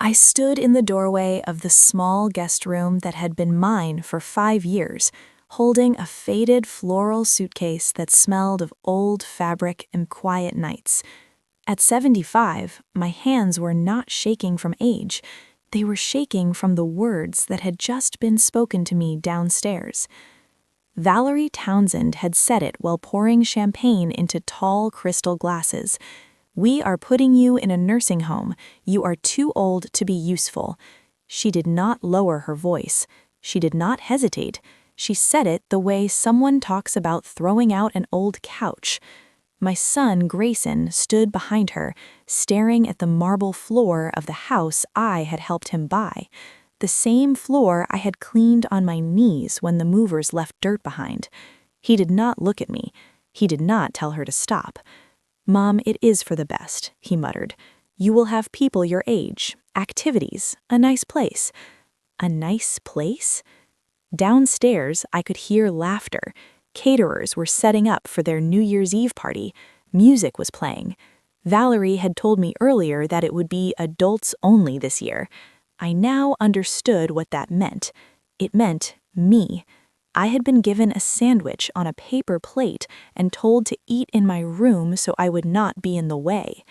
I stood in the doorway of the small guest room that had been mine for 5 years, holding a faded floral suitcase that smelled of old fabric and quiet nights. At 75, my hands were not shaking from age. They were shaking from the words that had just been spoken to me downstairs. Valerie Townsend had said it while pouring champagne into tall crystal glasses. "We are putting you in a nursing home. You are too old to be useful." She did not lower her voice. She did not hesitate. She said it the way someone talks about throwing out an old couch. My son, Grayson, stood behind her, staring at the marble floor of the house I had helped him buy, the same floor I had cleaned on my knees when the movers left dirt behind. He did not look at me. He did not tell her to stop. "Mom, it is for the best," he muttered. "You will have people your age, activities, a nice place." A nice place? Downstairs, I could hear laughter. Caterers were setting up for their New Year's Eve party. Music was playing. Valerie had told me earlier that it would be adults only this year. I now understood what that meant. It meant me. I had been given a sandwich on a paper plate and told to eat in my room so I would not be in the way.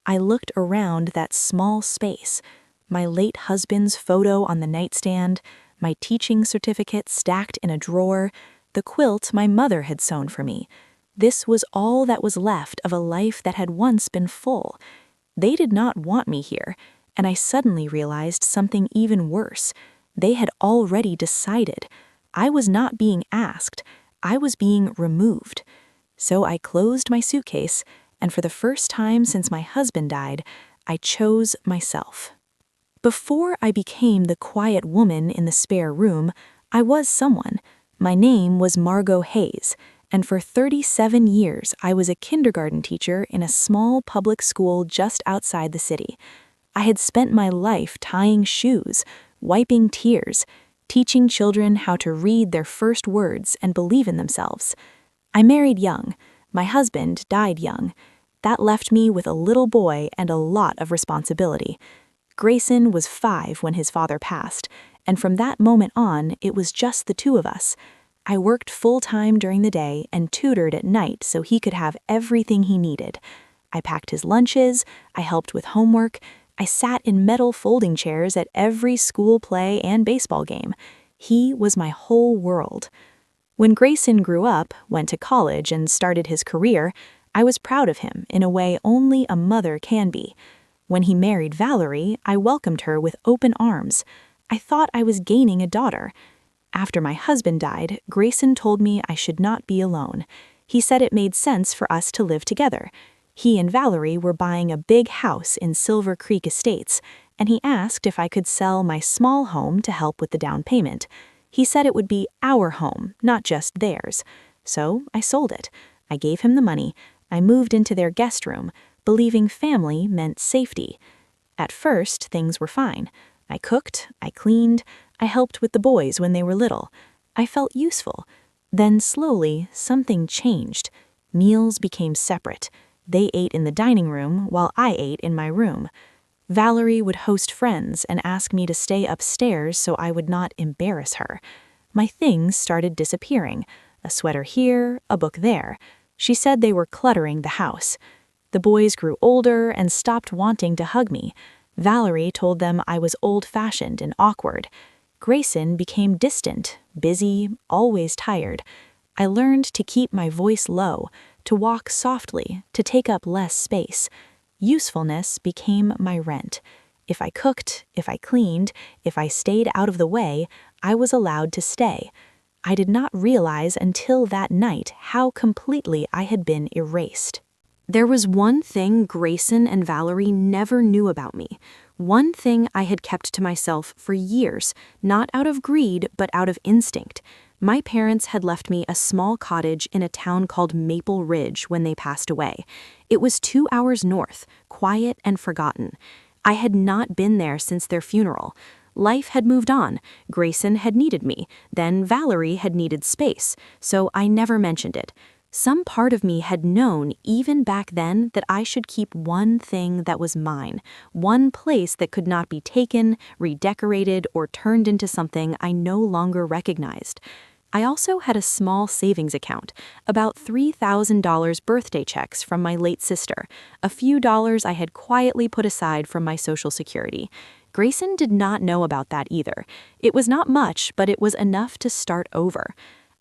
I looked around that small space. My late husband's photo on the nightstand, my teaching certificate stacked in a drawer, the quilt my mother had sewn for me. This was all that was left of a life that had once been full. They did not want me here, and I suddenly realized something even worse. They had already decided. I was not being asked. I was being removed. So I closed my suitcase, and for the first time since my husband died, I chose myself. Before I became the quiet woman in the spare room, I was someone. My name was Margot Hayes, and for 37 years I was a kindergarten teacher in a small public school just outside the city. I had spent my life tying shoes, wiping tears, teaching children how to read their first words and believe in themselves. I married young. My husband died young. That left me with a little boy and a lot of responsibility. Grayson was 5 when his father passed, and from that moment on, it was just the two of us. I worked full-time during the day and tutored at night so he could have everything he needed. I packed his lunches, I helped with homework, I sat in metal folding chairs at every school play and baseball game. He was my whole world. When Grayson grew up, went to college, and started his career, I was proud of him in a way only a mother can be. When he married Valerie, I welcomed her with open arms. I thought I was gaining a daughter. After my husband died, Grayson told me I should not be alone. He said it made sense for us to live together. He and Valerie were buying a big house in Silver Creek Estates, and he asked if I could sell my small home to help with the down payment. He said it would be our home, not just theirs. So I sold it. I gave him the money. I moved into their guest room, believing family meant safety. At first, things were fine. I cooked, I cleaned, I helped with the boys when they were little. I felt useful. Then slowly, something changed. Meals became separate. They ate in the dining room while I ate in my room. Valerie would host friends and ask me to stay upstairs so I would not embarrass her. My things started disappearing. A sweater here, a book there. She said they were cluttering the house. The boys grew older and stopped wanting to hug me. Valerie told them I was old-fashioned and awkward. Grayson became distant, busy, always tired. I learned to keep my voice low, to walk softly, to take up less space. Usefulness became my rent. If I cooked, if I cleaned, if I stayed out of the way, I was allowed to stay. I did not realize until that night how completely I had been erased. There was one thing Grayson and Valerie never knew about me. One thing I had kept to myself for years, not out of greed, but out of instinct. My parents had left me a small cottage in a town called Maple Ridge when they passed away. It was 2 hours north, quiet and forgotten. I had not been there since their funeral. Life had moved on. Grayson had needed me. Then Valerie had needed space. So I never mentioned it. Some part of me had known even back then that I should keep one thing that was mine, one place that could not be taken, redecorated, or turned into something I no longer recognized. I also had a small savings account, about $3,000 birthday checks from my late sister, a few dollars I had quietly put aside from my Social Security. Grayson did not know about that either. It was not much, but it was enough to start over.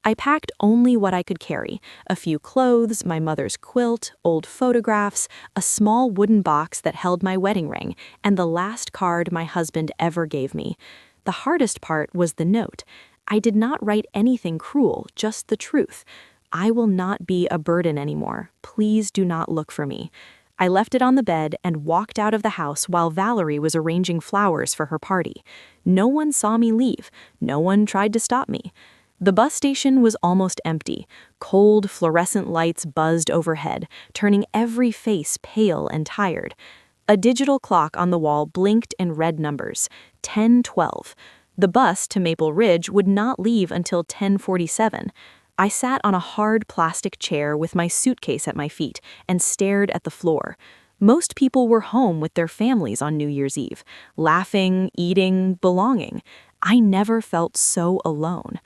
I packed only what I could carry: a few clothes, my mother's quilt, old photographs, a small wooden box that held my wedding ring, and the last card my husband ever gave me. The hardest part was the note. I did not write anything cruel, just the truth. I will not be a burden anymore. Please do not look for me. I left it on the bed and walked out of the house while Valerie was arranging flowers for her party. No one saw me leave. No one tried to stop me. The bus station was almost empty. Cold, fluorescent lights buzzed overhead, turning every face pale and tired. A digital clock on the wall blinked and read numbers: 10:12. The bus to Maple Ridge would not leave until 10:47. I sat on a hard plastic chair with my suitcase at my feet and stared at the floor. Most people were home with their families on New Year's Eve, laughing, eating, belonging. I never felt so alone.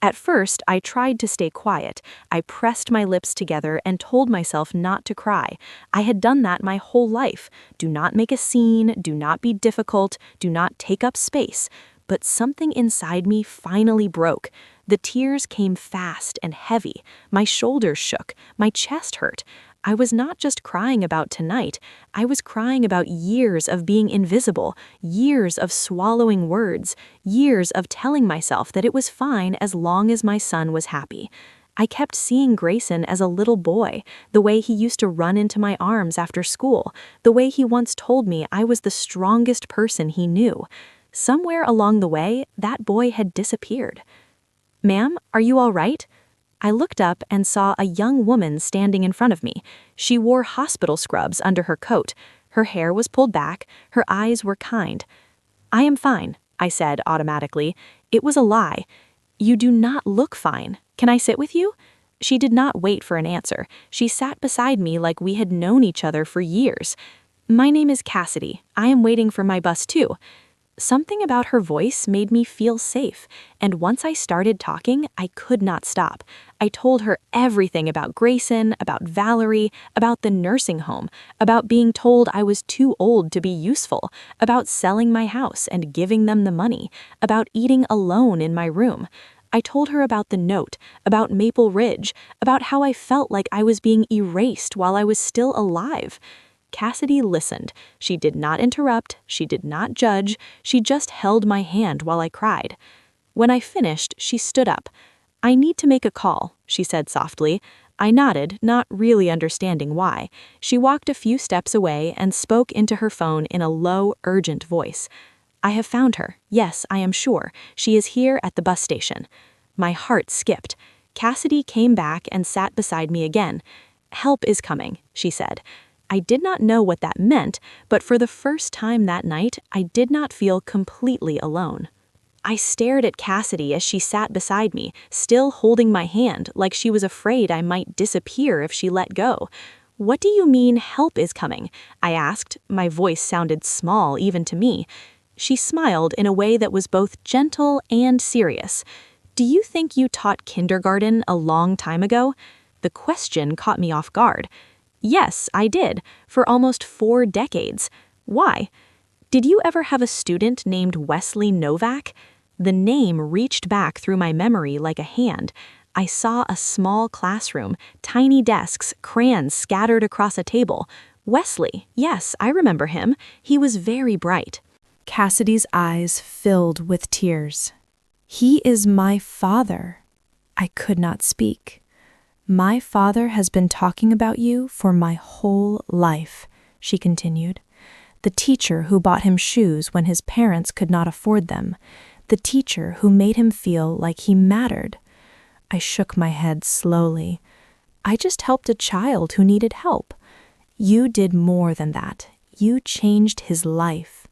At first, I tried to stay quiet. I pressed my lips together and told myself not to cry. I had done that my whole life. Do not make a scene, do not be difficult, do not take up space. But something inside me finally broke. The tears came fast and heavy. My shoulders shook. My chest hurt. I was not just crying about tonight. I was crying about years of being invisible, years of swallowing words, years of telling myself that it was fine as long as my son was happy. I kept seeing Grayson as a little boy, the way he used to run into my arms after school, the way he once told me I was the strongest person he knew. Somewhere along the way, that boy had disappeared. "Ma'am, are you all right?" I looked up and saw a young woman standing in front of me. She wore hospital scrubs under her coat. Her hair was pulled back. Her eyes were kind. "I am fine," I said automatically. It was a lie. "You do not look fine. Can I sit with you?" She did not wait for an answer. She sat beside me like we had known each other for years. "My name is Cassidy. I am waiting for my bus too." Something about her voice made me feel safe, and once I started talking, I could not stop. I told her everything about Grayson, about Valerie, about the nursing home, about being told I was too old to be useful, about selling my house and giving them the money, about eating alone in my room. I told her about the note, about Maple Ridge, about how I felt like I was being erased while I was still alive. Cassidy listened. She did not interrupt, she did not judge, she just held my hand while I cried. When I finished, she stood up. "I need to make a call," she said softly. I nodded, not really understanding why. She walked a few steps away and spoke into her phone in a low, urgent voice. "I have found her. Yes, I am sure. She is here at the bus station." My heart skipped. Cassidy came back and sat beside me again. "Help is coming," she said. I did not know what that meant, but for the first time that night, I did not feel completely alone. I stared at Cassidy as she sat beside me, still holding my hand like she was afraid I might disappear if she let go. "What do you mean, help is coming?" I asked. My voice sounded small even to me. She smiled in a way that was both gentle and serious. "Do you think you taught kindergarten a long time ago?" The question caught me off guard. "Yes, I did, for almost 4 decades. Why?" "Did you ever have a student named Wesley Novak?" The name reached back through my memory like a hand. I saw a small classroom, tiny desks, crayons scattered across a table. Wesley, yes, I remember him. He was very bright. Cassidy's eyes filled with tears. "He is my father." I could not speak. "My father has been talking about you for my whole life," she continued. "The teacher who bought him shoes when his parents could not afford them. The teacher who made him feel like he mattered." I shook my head slowly. "I just helped a child who needed help." "You did more than that. You changed his life."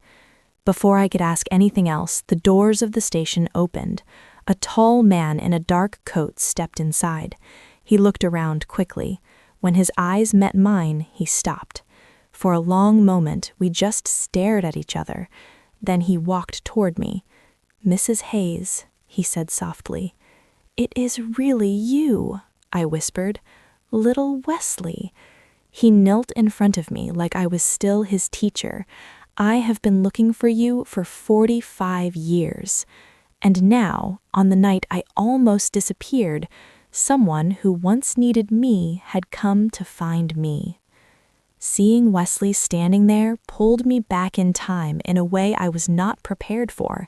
Before I could ask anything else, the doors of the station opened. A tall man in a dark coat stepped inside. He looked around quickly. When his eyes met mine, he stopped. For a long moment, we just stared at each other. Then he walked toward me. "Mrs. Hayes," he said softly. "It is really you," I whispered. "Little Wesley." He knelt in front of me like I was still his teacher. "I have been looking for you for 45 years. And now, on the night I almost disappeared, someone who once needed me had come to find me." Seeing Wesley standing there pulled me back in time in a way I was not prepared for.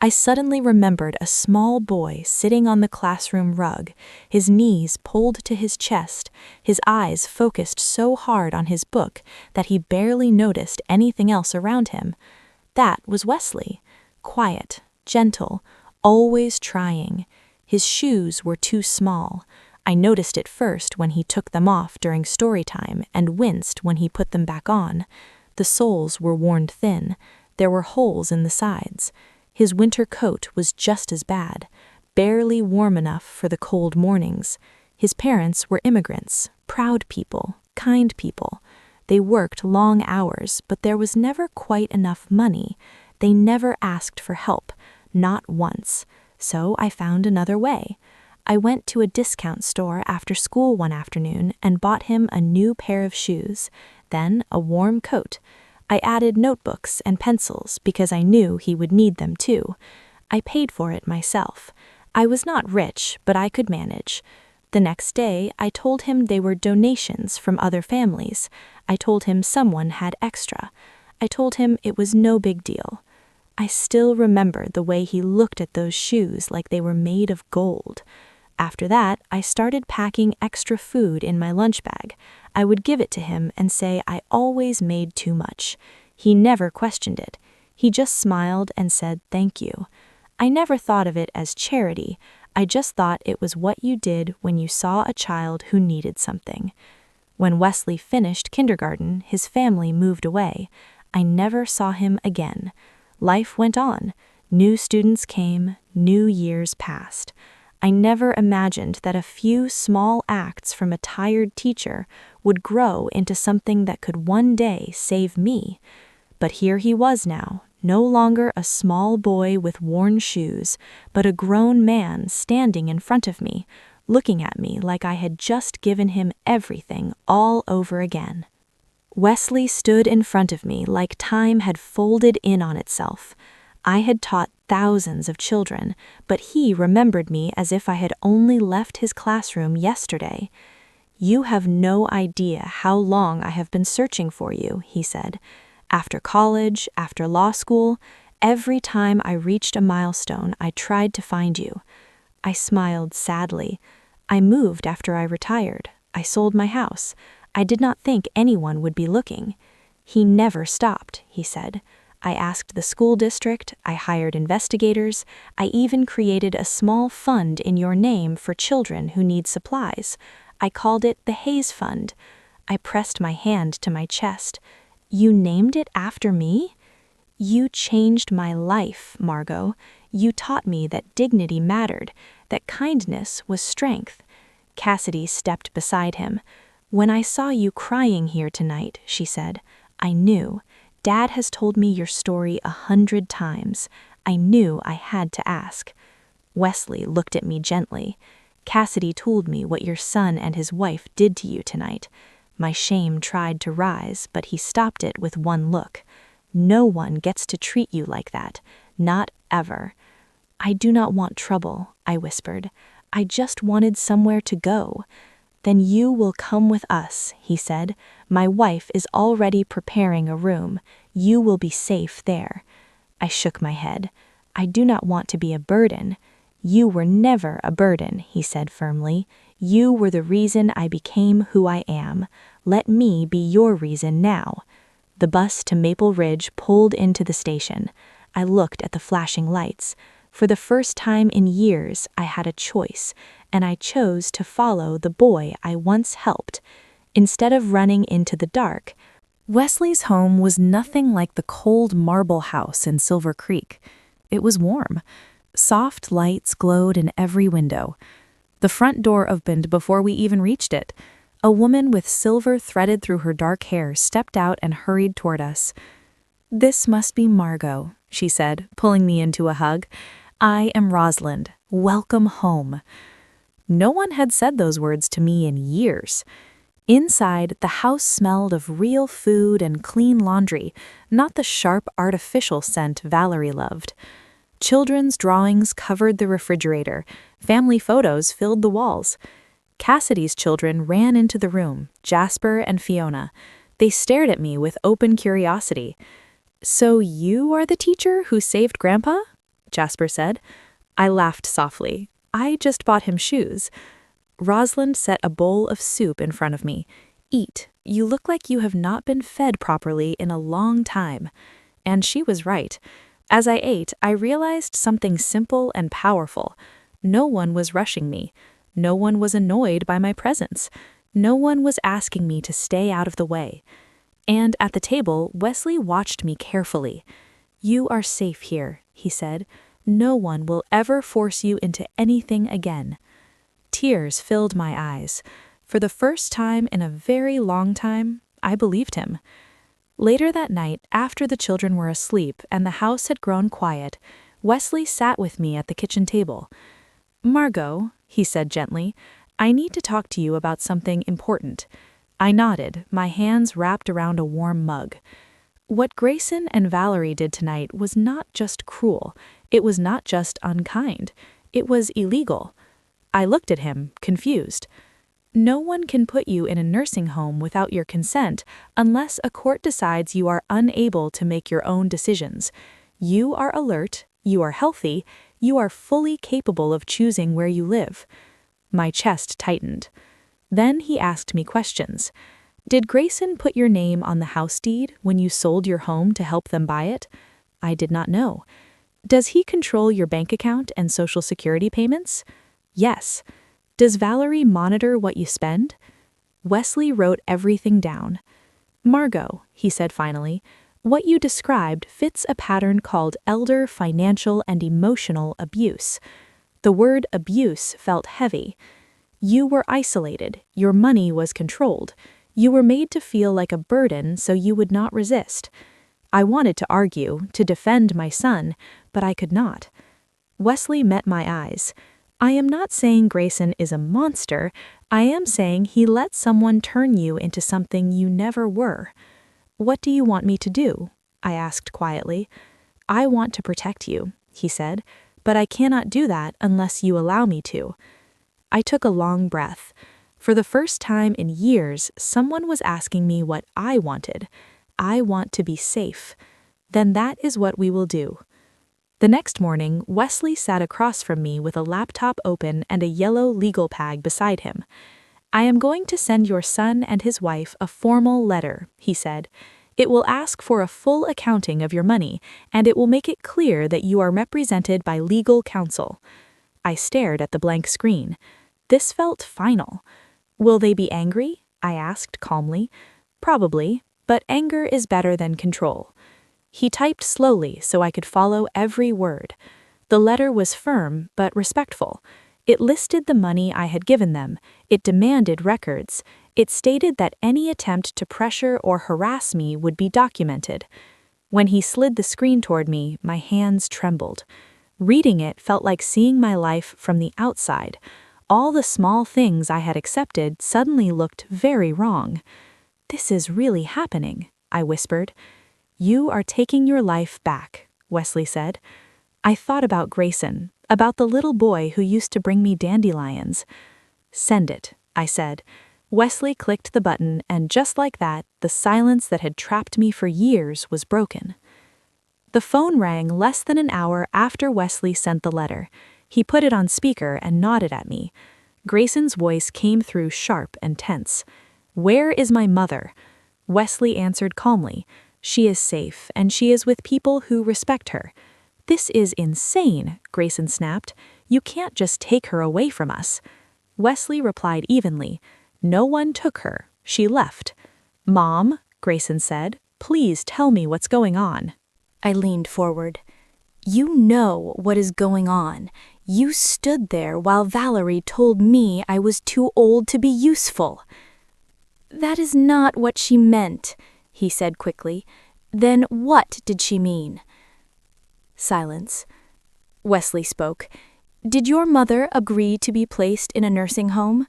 I suddenly remembered a small boy sitting on the classroom rug, his knees pulled to his chest, his eyes focused so hard on his book that he barely noticed anything else around him. That was Wesley. Quiet, gentle, always trying. His shoes were too small. I noticed it first when he took them off during story time and winced when he put them back on. The soles were worn thin. There were holes in the sides. His winter coat was just as bad, barely warm enough for the cold mornings. His parents were immigrants, proud people, kind people. They worked long hours, but there was never quite enough money. They never asked for help, not once. So I found another way. I went to a discount store after school one afternoon and bought him a new pair of shoes, then a warm coat. I added notebooks and pencils because I knew he would need them too. I paid for it myself. I was not rich, but I could manage. The next day, I told him they were donations from other families. I told him someone had extra. I told him it was no big deal. I still remembered the way he looked at those shoes like they were made of gold. After that, I started packing extra food in my lunch bag. I would give it to him and say I always made too much. He never questioned it. He just smiled and said thank you. I never thought of it as charity. I just thought it was what you did when you saw a child who needed something. When Wesley finished kindergarten, his family moved away. I never saw him again. Life went on. New students came, new years passed. I never imagined that a few small acts from a tired teacher would grow into something that could one day save me. But here he was now, no longer a small boy with worn shoes, but a grown man standing in front of me, looking at me like I had just given him everything all over again. Wesley stood in front of me like time had folded in on itself. I had taught thousands of children, but he remembered me as if I had only left his classroom yesterday. "You have no idea how long I have been searching for you," he said. "After college, after law school, every time I reached a milestone, I tried to find you." I smiled sadly. "I moved after I retired. I sold my house. I did not think anyone would be looking." "He never stopped," he said. "I asked the school district, I hired investigators, I even created a small fund in your name for children who need supplies. I called it the Hayes Fund." I pressed my hand to my chest. "You named it after me?" "You changed my life, Margot. You taught me that dignity mattered, that kindness was strength." Cassidy stepped beside him. "When I saw you crying here tonight," she said, "I knew. Dad has told me your story 100 times. I knew I had to ask." Wesley looked at me gently. "Cassidy told me what your son and his wife did to you tonight." My shame tried to rise, but he stopped it with one look. "No one gets to treat you like that. Not ever." "I do not want trouble," I whispered. "I just wanted somewhere to go." "Then you will come with us," he said. "My wife is already preparing a room. You will be safe there." I shook my head. "I do not want to be a burden." "You were never a burden," he said firmly. "You were the reason I became who I am. Let me be your reason now." The bus to Maple Ridge pulled into the station. I looked at the flashing lights. For the first time in years, I had a choice, and I chose to follow the boy I once helped. Instead of running into the dark, Wesley's home was nothing like the cold marble house in Silver Creek. It was warm. Soft lights glowed in every window. The front door opened before we even reached it. A woman with silver threaded through her dark hair stepped out and hurried toward us. "This must be Margot," she said, pulling me into a hug. "I am Rosalind. Welcome home." No one had said those words to me in years. Inside, the house smelled of real food and clean laundry, not the sharp artificial scent Valerie loved. Children's drawings covered the refrigerator. Family photos filled the walls. Cassidy's children ran into the room, Jasper and Fiona. They stared at me with open curiosity. "So you are the teacher who saved Grandpa?" Jasper said. I laughed softly. "I just bought him shoes." Rosalind set a bowl of soup in front of me. "Eat. You look like you have not been fed properly in a long time." And she was right. As I ate, I realized something simple and powerful. No one was rushing me. No one was annoyed by my presence. No one was asking me to stay out of the way. And at the table, Wesley watched me carefully. "You are safe here," he said. "No one will ever force you into anything again." Tears filled my eyes. For the first time in a very long time, I believed him. Later that night, after the children were asleep and the house had grown quiet, Wesley sat with me at the kitchen table. "Margot," he said gently, "I need to talk to you about something important." I nodded, my hands wrapped around a warm mug. What Grayson and Valerie did tonight was not just cruel. It was not just unkind. It was illegal. I looked at him, confused. No one can put you in a nursing home without your consent unless a court decides you are unable to make your own decisions. You are alert, you are healthy, you are fully capable of choosing where you live. My chest tightened. Then he asked me questions. "Did Grayson put your name on the house deed when you sold your home to help them buy it?" I did not know. "Does he control your bank account and Social Security payments?" "Yes." "Does Valerie monitor what you spend?" Wesley wrote everything down. "Margot," he said finally, "what you described fits a pattern called elder financial and emotional abuse." The word abuse felt heavy. You were isolated, your money was controlled. You were made to feel like a burden so you would not resist. I wanted to argue, to defend my son, but I could not. Wesley met my eyes. "I am not saying Grayson is a monster. I am saying he let someone turn you into something you never were." "What do you want me to do?" I asked quietly. "I want to protect you," he said, "but I cannot do that unless you allow me to." I took a long breath. For the first time in years, someone was asking me what I wanted. I want to be safe. Then that is what we will do. The next morning, Wesley sat across from me with a laptop open and a yellow legal pad beside him. "I am going to send your son and his wife a formal letter," he said. "It will ask for a full accounting of your money, and it will make it clear that you are represented by legal counsel." I stared at the blank screen. This felt final. "Will they be angry?" I asked calmly. "Probably, but anger is better than control." He typed slowly so I could follow every word. The letter was firm but respectful. It listed the money I had given them. It demanded records. It stated that any attempt to pressure or harass me would be documented. When he slid the screen toward me, my hands trembled. Reading it felt like seeing my life from the outside. All the small things I had accepted suddenly looked very wrong. "This is really happening," I whispered. "You are taking your life back," Wesley said. I thought about Grayson, about the little boy who used to bring me dandelions. "Send it," I said. Wesley clicked the button, and just like that, the silence that had trapped me for years was broken. The phone rang less than an hour after Wesley sent the letter. He put it on speaker and nodded at me. Grayson's voice came through sharp and tense. "Where is my mother?" Wesley answered calmly. "She is safe, and she is with people who respect her." "This is insane," Grayson snapped. "You can't just take her away from us." Wesley replied evenly. "No one took her. She left." "Mom," Grayson said, "please tell me what's going on." I leaned forward. You know what is going on. You stood there while Valerie told me I was too old to be useful." "That is not what she meant," he said quickly. "Then what did she mean?" Silence. Wesley spoke. "Did your mother agree to be placed in a nursing home?"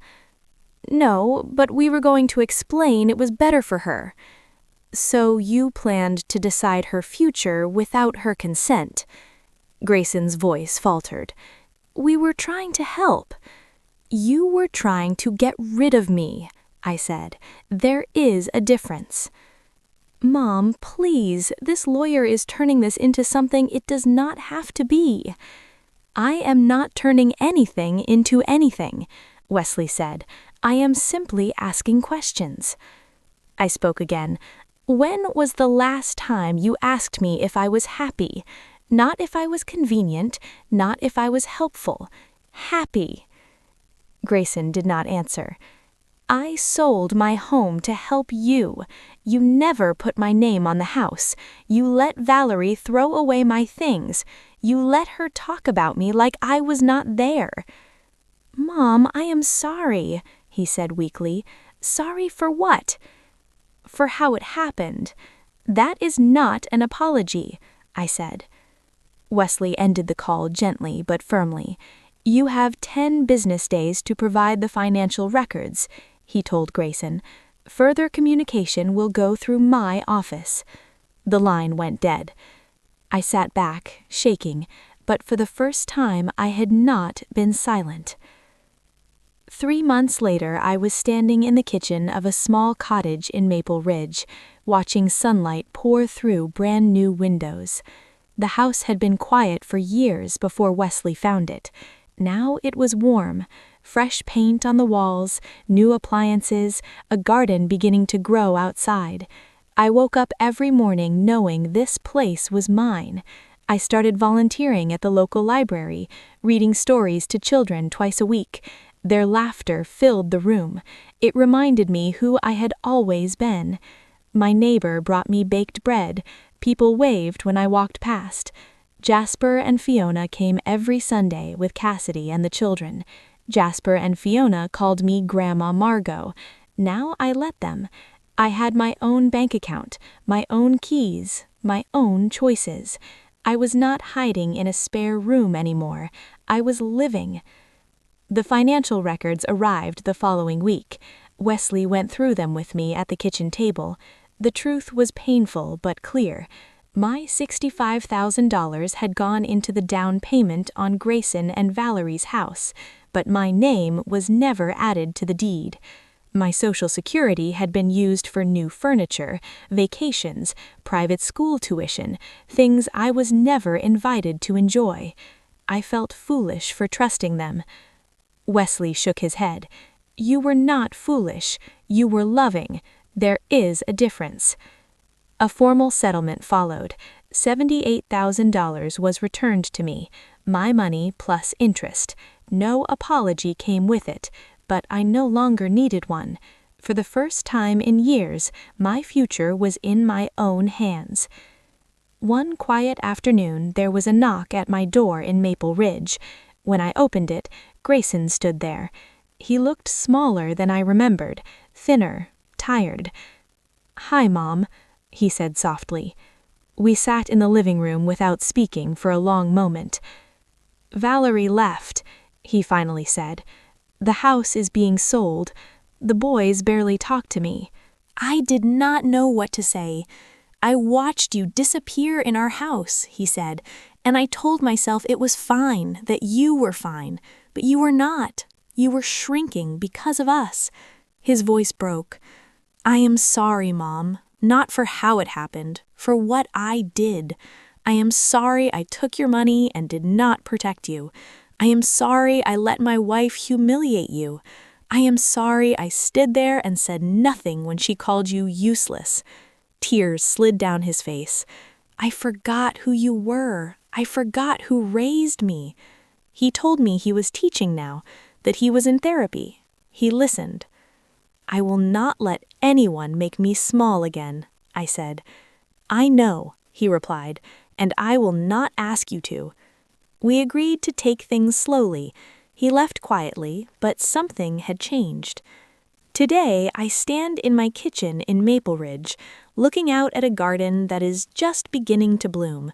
"No, but we were going to explain it was better for her." "So you planned to decide her future without her consent?" Grayson's voice faltered. "We were trying to help." "You were trying to get rid of me," I said. "There is a difference." "Mom, please, this lawyer is turning this into something it does not have to be." "I am not turning anything into anything," Wesley said. "I am simply asking questions." I spoke again. "When was the last time you asked me if I was happy? Not if I was convenient, not if I was helpful. Happy." Grayson did not answer. "I sold my home to help you. You never put my name on the house. You let Valerie throw away my things. You let her talk about me like I was not there." "Mom, I am sorry," he said weakly. "Sorry for what?" "For how it happened. That is not an apology," I said. Wesley ended the call gently but firmly. "You have 10 business days to provide the financial records," he told Grayson. "Further communication will go through my office." The line went dead. I sat back, shaking, but for the first time I had not been silent. 3 months later, I was standing in the kitchen of a small cottage in Maple Ridge, watching sunlight pour through brand-new windows. The house had been quiet for years before Wesley found it. Now it was warm. Fresh paint on the walls, new appliances, a garden beginning to grow outside. I woke up every morning knowing this place was mine. I started volunteering at the local library, reading stories to children twice a week. Their laughter filled the room. It reminded me who I had always been. My neighbor brought me baked bread. People waved when I walked past. Jasper and Fiona came every Sunday with Cassidy and the children. Jasper and Fiona called me Grandma Margot. Now I let them. I had my own bank account, my own keys, my own choices. I was not hiding in a spare room anymore. I was living. The financial records arrived the following week. Wesley went through them with me at the kitchen table. The truth was painful but clear. My $65,000 had gone into the down payment on Grayson and Valerie's house, but my name was never added to the deed. My Social Security had been used for new furniture, vacations, private school tuition, things I was never invited to enjoy. I felt foolish for trusting them. Wesley shook his head. "You were not foolish. You were loving. There is a difference." A formal settlement followed. $78,000 was returned to me, my money plus interest. No apology came with it, but I no longer needed one. For the first time in years, my future was in my own hands. One quiet afternoon, there was a knock at my door in Maple Ridge. When I opened it, Grayson stood there. He looked smaller than I remembered, thinner, tired. "Hi, Mom," he said softly. We sat in the living room without speaking for a long moment. "Valerie left," he finally said. "The house is being sold. The boys barely talk to me." I did not know what to say. "I watched you disappear in our house," he said, "and I told myself it was fine, that you were fine. But you were not. You were shrinking because of us." His voice broke. "I am sorry, Mom. Not for how it happened, for what I did. I am sorry I took your money and did not protect you. I am sorry I let my wife humiliate you. I am sorry I stood there and said nothing when she called you useless." Tears slid down his face. "I forgot who you were. I forgot who raised me." He told me he was teaching now, that he was in therapy. He listened. "I will not let anyone make me small again," I said. "I know," he replied. and I will not ask you to." We agreed to take things slowly. He left quietly, but something had changed. Today, I stand in my kitchen in Maple Ridge, looking out at a garden that is just beginning to bloom.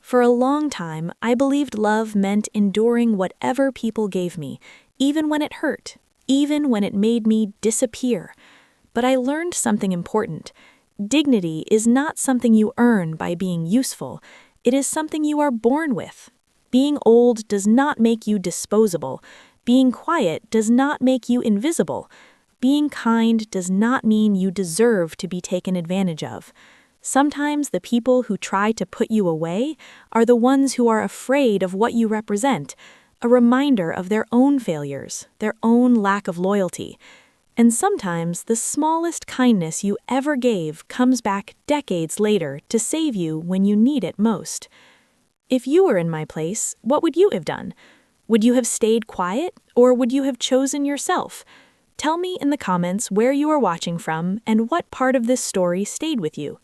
For a long time, I believed love meant enduring whatever people gave me, even when it hurt, even when it made me disappear. But I learned something important. Dignity is not something you earn by being useful. It is something you are born with. Being old does not make you disposable. Being quiet does not make you invisible. Being kind does not mean you deserve to be taken advantage of. Sometimes the people who try to put you away are the ones who are afraid of what you represent, a reminder of their own failures, their own lack of loyalty. And sometimes the smallest kindness you ever gave comes back decades later to save you when you need it most. If you were in my place, what would you have done? Would you have stayed quiet, or would you have chosen yourself? Tell me in the comments where you are watching from and what part of this story stayed with you.